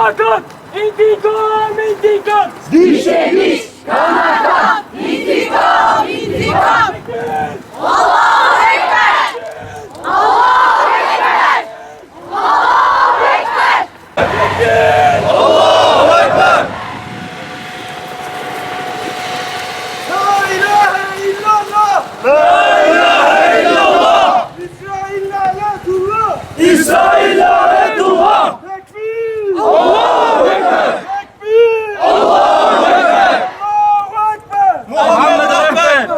kana kan, intikam, intikam. Dişe diş, kana kan, intikam, intikam. Allahu Ekber! Allahu Ekber! Allahu Ekber! Allahu Ekber! La ilahe illallah. La ilahe illallah! İsrail lanetullah. İsrail lanetullah! Tekbir. Allahu Ekber! Tekbir. Allahu Ekber! Allahu Ekber. Muhammed Ekber!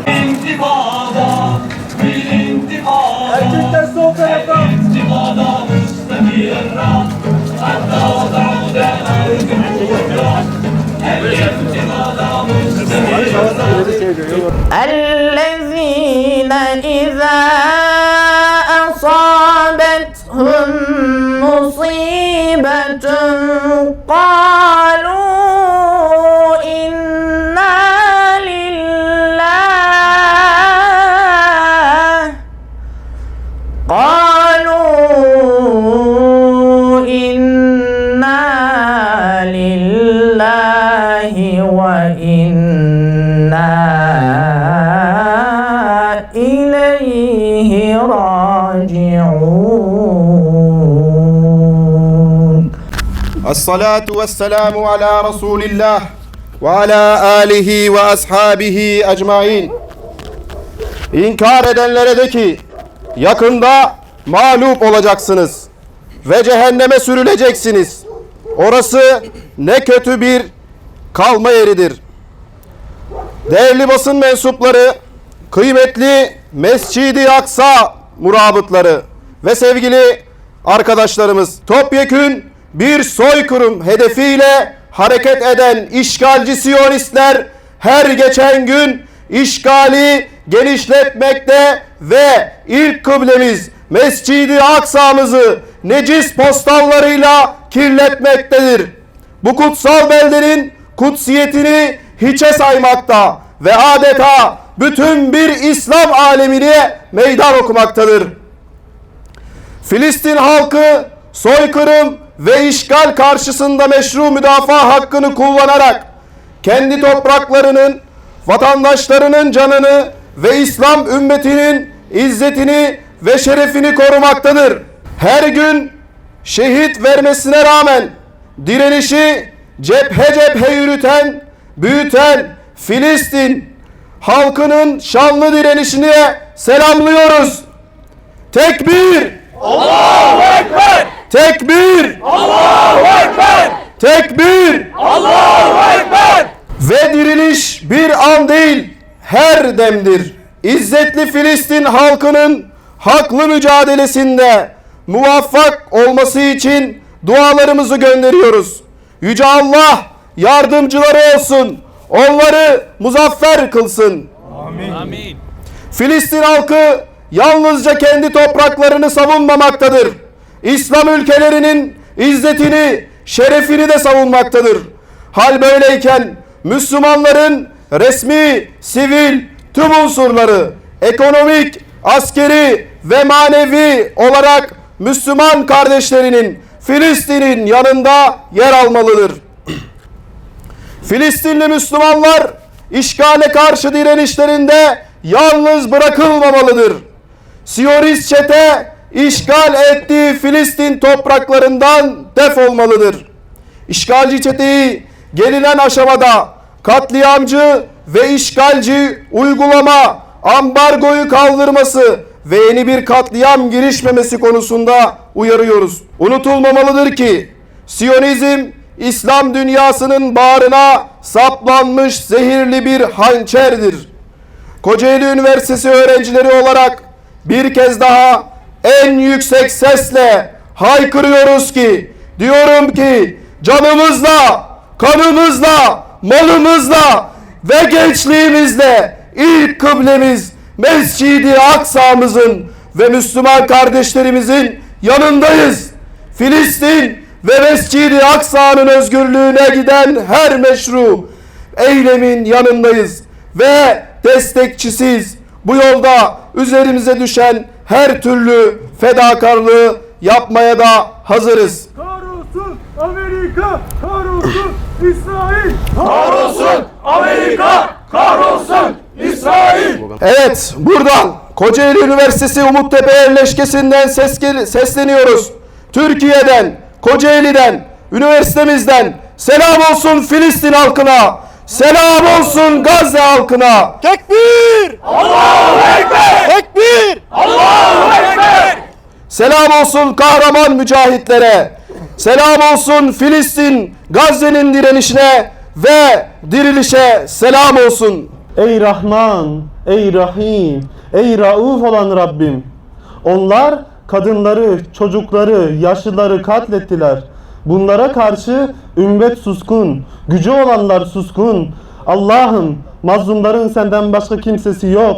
İntifada, bir intifada. Erkekler sol tarafa. İntifada müstemirra. Hatta da'udena ürgün. İntifada müstemirra. الذين إذا أصابتهم مصيبة قالوا إنا لله وإنا إليه راجعون. الصلاة والسلام على رسول الله وعلى آله وأصحابه أجمعين. İnkar edenlere de ki yakında mağlup olacaksınız ve cehenneme sürüleceksiniz. Orası ne kötü bir kalma yeridir. Değerli basın mensupları, kıymetli Mescid-i Aksa murabıtları ve sevgili arkadaşlarımız, topyekün bir soykırım hedefiyle hareket eden işgalci Siyonistler her geçen gün işgali genişletmekte ve ilk kıblemiz Mescid-i Aksa'mızı necis postallarıyla kirletmektedir. Bu kutsal beldenin kutsiyetini hiçe saymakta ve adeta bütün bir İslam alemine meydan okumaktadır. Filistin halkı soykırım ve işgal karşısında meşru müdafaa hakkını kullanarak kendi topraklarının, vatandaşlarının canını ve İslam ümmetinin izzetini ve şerefini korumaktadır. Her gün şehit vermesine rağmen direnişi cephe cephe yürüten, büyüten Filistin halkının şanlı direnişine selamlıyoruz. Tekbir! Allahu Ekber! Tekbir! Allahu Ekber! Tekbir! Allahu Ekber! Ve diriliş bir an değil, her demdir. İzzetli Filistin halkının haklı mücadelesinde muvaffak olması için dualarımızı gönderiyoruz. Yüce Allah yardımcıları olsun, onları muzaffer kılsın. Amin. Filistin halkı yalnızca kendi topraklarını savunmamaktadır. İslam ülkelerinin izzetini, şerefini de savunmaktadır. Hal böyleyken Müslümanların resmi, sivil, tüm unsurları ekonomik, askeri ve manevi olarak Müslüman kardeşlerinin Filistin'in yanında yer almalıdır. Filistinli Müslümanlar işgale karşı direnişlerinde yalnız bırakılmamalıdır. Siyonist çete işgal ettiği Filistin topraklarından defolmalıdır. İşgalci çeteyi gelinen aşamada katliamcı ve işgalci uygulama, ambargoyu kaldırması ve yeni bir katliam girişmemesi konusunda uyarıyoruz. Unutulmamalıdır ki Siyonizm İslam dünyasının bağrına saplanmış zehirli bir hançerdir. Kocaeli Üniversitesi öğrencileri olarak bir kez daha en yüksek sesle haykırıyoruz ki, diyorum ki canımızla, kanımızla, malımızla ve gençliğimizle ilk kıblemiz Mescid-i Aksa'mızın ve Müslüman kardeşlerimizin yanındayız. Filistin ve Mescid-i Aksa'nın özgürlüğüne giden her meşru eylemin yanındayız ve destekçisiz. Bu yolda üzerimize düşen her türlü fedakarlığı yapmaya da hazırız. Kahrolsun Amerika, kahrolsun İsrail. Kahrolsun Amerika, kahrolsun İsrail. Evet, buradan Kocaeli Üniversitesi Umuttepe yerleşkesinden sesleniyoruz. Türkiye'den, Kocaeli'den, üniversitemizden selam olsun Filistin halkına. Selam olsun Gazze halkına. Tekbir! Allahu Ekber! Tekbir! Allahu Ekber! Selam olsun kahraman mücahitlere. Selam olsun Filistin, Gazze'nin direnişine ve dirilişe selam olsun. Ey Rahman, ey Rahim, ey Rauf olan Rabbim. Onlar kadınları, çocukları, yaşlıları katlettiler. Bunlara karşı ümmet suskun, gücü olanlar suskun. Allah'ım mazlumların senden başka kimsesi yok.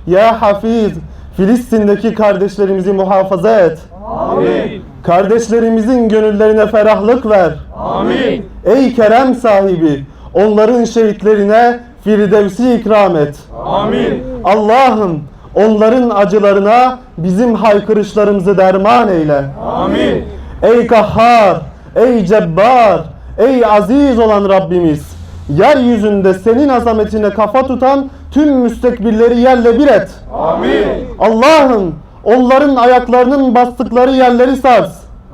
Ya Hafiz, Filistin'deki kardeşlerimizi muhafaza et. Amin. Kardeşlerimizin gönüllerine ferahlık ver. Amin. Ey kerem sahibi, onların şehitlerine Firdevs'i ikram et. Amin. Allah'ım onların acılarına bizim haykırışlarımızı derman eyle. Amin. Ey Kahhar, ey Cebbar, ey aziz olan Rabbimiz, yeryüzünde senin azametine kafa tutan tüm müstekbirleri yerle bir et. Amin. Allah'ım onların ayaklarının bastıkları yerleri sars.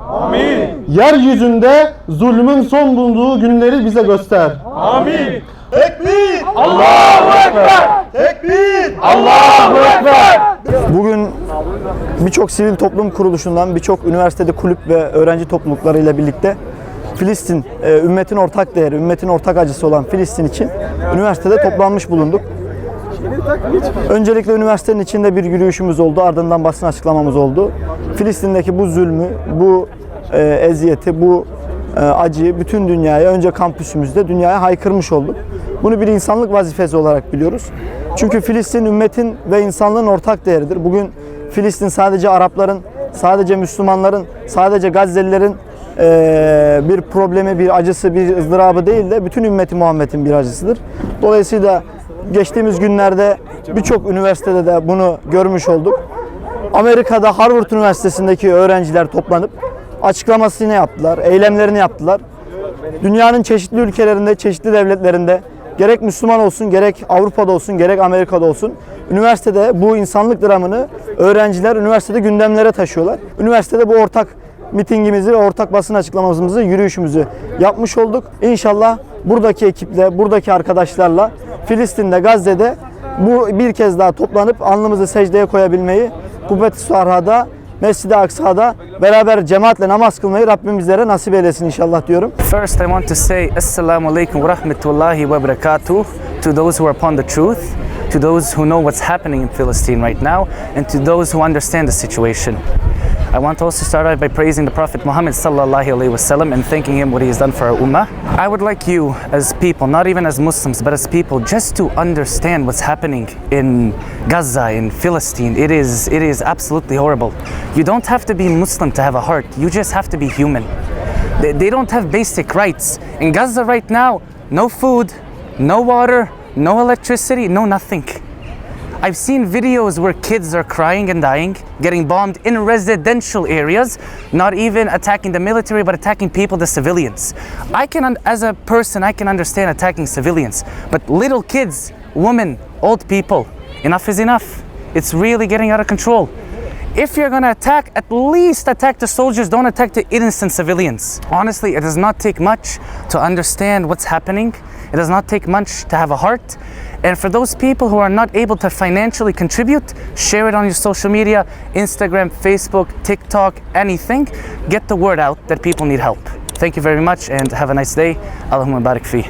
Amin. Yeryüzünde zulmün son bulduğu günleri bize göster. Amin. Tekbir! Allahu Ekber! Tekbir! Allahu Ekber! Bugün birçok sivil toplum kuruluşundan, birçok üniversitede kulüp ve öğrenci topluluklarıyla birlikte Filistin, ümmetin ortak değeri, ümmetin ortak acısı olan Filistin için üniversitede toplanmış bulunduk. Öncelikle üniversitenin içinde bir yürüyüşümüz oldu, ardından basın açıklamamız oldu. Filistin'deki bu zulmü, bu eziyeti, bu acıyı bütün dünyaya, önce kampüsümüzde dünyaya haykırmış olduk. Bunu bir insanlık vazifesi olarak biliyoruz. Çünkü Filistin ümmetin ve insanlığın ortak değeridir. Bugün Filistin sadece Arapların, sadece Müslümanların, sadece Gazze'lilerin bir problemi, bir acısı, bir ızdırabı değil de bütün ümmeti Muhammed'in bir acısıdır. Dolayısıyla geçtiğimiz günlerde birçok üniversitede de bunu görmüş olduk. Amerika'da Harvard Üniversitesi'ndeki öğrenciler toplanıp açıklamasını yaptılar, eylemlerini yaptılar. Dünyanın çeşitli ülkelerinde, çeşitli devletlerinde gerek Müslüman olsun, gerek Avrupa'da olsun, gerek Amerika'da olsun üniversitede bu insanlık dramını öğrenciler üniversitede gündemlere taşıyorlar. Üniversitede bu ortak mitingimizi, ortak basın açıklamamızı, yürüyüşümüzü yapmış olduk. İnşallah buradaki ekiple, buradaki arkadaşlarla Filistin'de, Gazze'de bu bir kez daha toplanıp alnımızı secdeye koyabilmeyi, Kubbet-i Suarha'da, Mescid-i Aksa'da beraber cemaatle namaz kılmayı Rabbim bizlere nasip eylesin inşallah diyorum. First, I want to say Assalamu alaikum wa rahmatullahi wa barakatuh to those who are upon the truth, to those who know what's happening in Palestine right now, and to those who understand the situation. I want to also start out by praising the Prophet Muhammad sallallahu alaihi wasallam and thanking him what he has done for our ummah. I would like you as people, not even as Muslims, but as people, just to understand what's happening in Gaza, in Palestine. It is absolutely horrible. You don't have to be Muslim to have a heart. You just have to be human. They don't have basic rights. In Gaza right now, no food, no water, no electricity, no nothing. I've seen videos where kids are crying and dying, getting bombed in residential areas, not even attacking the military, but attacking people, the civilians. As a person, I can understand attacking civilians, but little kids, women, old people, enough is enough. It's really getting out of control. If you're gonna attack, at least attack the soldiers, don't attack the innocent civilians. Honestly, it does not take much to understand what's happening. It does not take much to have a heart. And for those people who are not able to financially contribute, share it on your social media, Instagram, Facebook, TikTok, anything. Get the word out that people need help. Thank you very much and have a nice day. Allahumma barik fi.